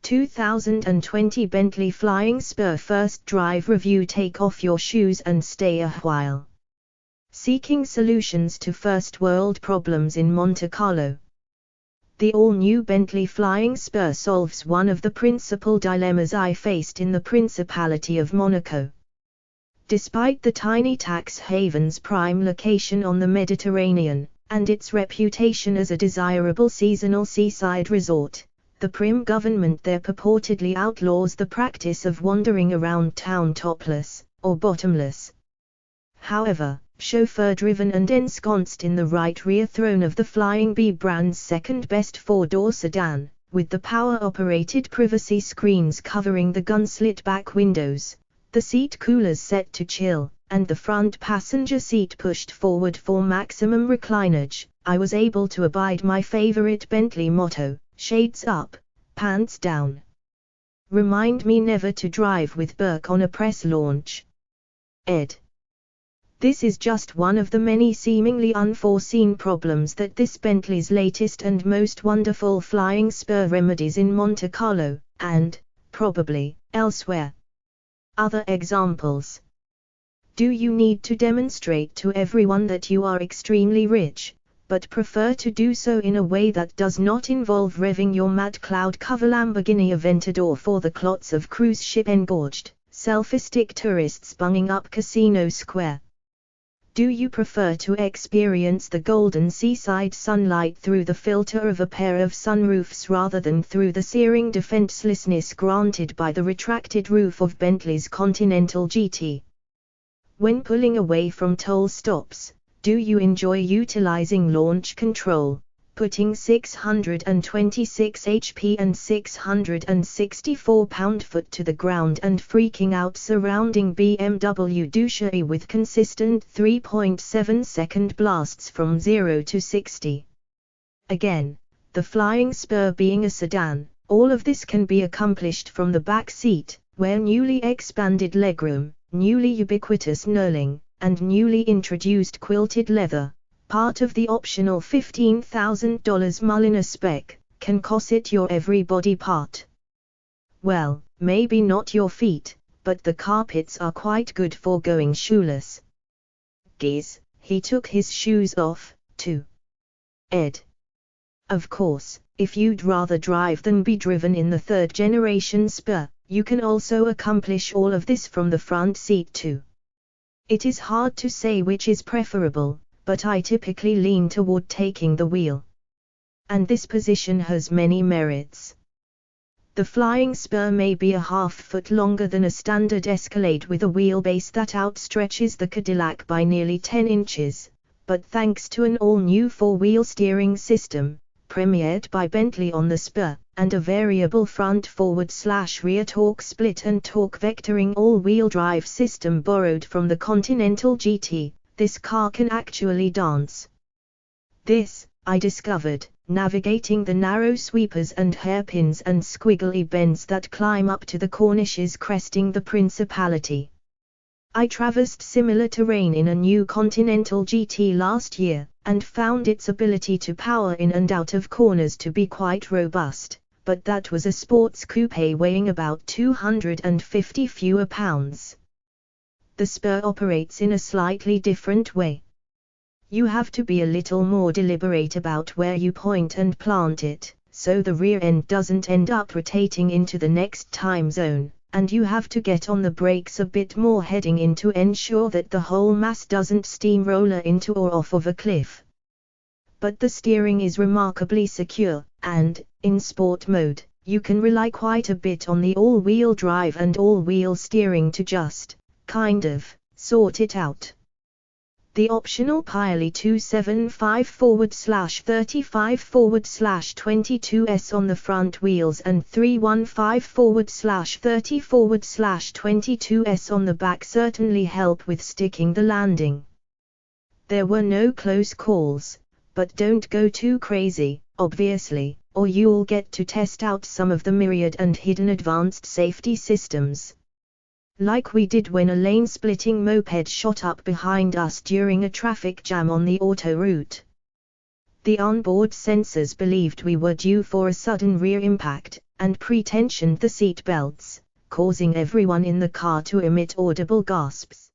2020 Bentley Flying Spur First Drive Review. Take off your shoes and stay a while. Seeking solutions to first world problems in Monte Carlo. The all-new Bentley Flying Spur solves one of the principal dilemmas I faced in the Principality of Monaco. Despite the tiny tax haven's prime location on the Mediterranean, and its reputation as a desirable seasonal seaside resort, the prim government there purportedly outlaws the practice of wandering around town topless, or bottomless. However, chauffeur-driven and ensconced in the right rear throne of the Flying B brand's second-best four-door sedan, with the power-operated privacy screens covering the gun-slit back windows, the seat coolers set to chill, and the front passenger seat pushed forward for maximum reclinage, I was able to abide my favorite Bentley motto: shades up, pants down. Remind me never to drive with Burke on a press launch. Ed. This is just one of the many seemingly unforeseen problems that this Bentley's latest and most wonderful Flying Spur remedies in Monte Carlo, and, probably, elsewhere. Other examples. Do you need to demonstrate to everyone that you are extremely rich, but prefer to do so in a way that does not involve revving your mad cloud-cover Lamborghini Aventador for the clots of cruise ship engorged, selfistic tourists bunging up Casino Square? Do you prefer to experience the golden seaside sunlight through the filter of a pair of sunroofs rather than through the searing defenselessness granted by the retracted roof of Bentley's Continental GT? When pulling away from toll stops, do you enjoy utilizing launch control, putting 626 HP and 664 pound-foot to the ground and freaking out surrounding BMW douchery with consistent 3.7-second blasts from 0 to 60? Again, the Flying Spur being a sedan, all of this can be accomplished from the back seat, where newly expanded legroom, newly ubiquitous knurling, and newly introduced quilted leather, part of the optional $15,000 Mulliner spec, can cosset your every body part. Well, maybe not your feet, but the carpets are quite good for going shoeless. Geez, he took his shoes off, too. Ed. Of course, if you'd rather drive than be driven in the third-generation Spur, you can also accomplish all of this from the front seat too. It is hard to say which is preferable, but I typically lean toward taking the wheel. And this position has many merits. The Flying Spur may be a half-foot longer than a standard Escalade with a wheelbase that outstretches the Cadillac by nearly 10 inches, but thanks to an all-new four-wheel steering system, premiered by Bentley on the Spur, and a variable front forward/rear torque split and torque vectoring all-wheel drive system borrowed from the Continental GT, this car can actually dance. This, I discovered, navigating the narrow sweepers and hairpins and squiggly bends that climb up to the cornices cresting the Principality. I traversed similar terrain in a new Continental GT last year, and found its ability to power in and out of corners to be quite robust, but that was a sports coupe weighing about 250 fewer pounds. The Spur operates in a slightly different way. You have to be a little more deliberate about where you point and plant it, so the rear end doesn't end up rotating into the next time zone, and you have to get on the brakes a bit more heading in to ensure that the whole mass doesn't steamroller into or off of a cliff. But the steering is remarkably secure, and, in sport mode, you can rely quite a bit on the all-wheel drive and all-wheel steering to just, kind of, sort it out. The optional Pirelli 275/35/22s on the front wheels and 315/30/22s on the back certainly help with sticking the landing. There were no close calls, but don't go too crazy, obviously, or you'll get to test out some of the myriad and hidden advanced safety systems. Like we did when a lane-splitting moped shot up behind us during a traffic jam on the autoroute. The onboard sensors believed we were due for a sudden rear impact, and pre-tensioned the seat belts, causing everyone in the car to emit audible gasps.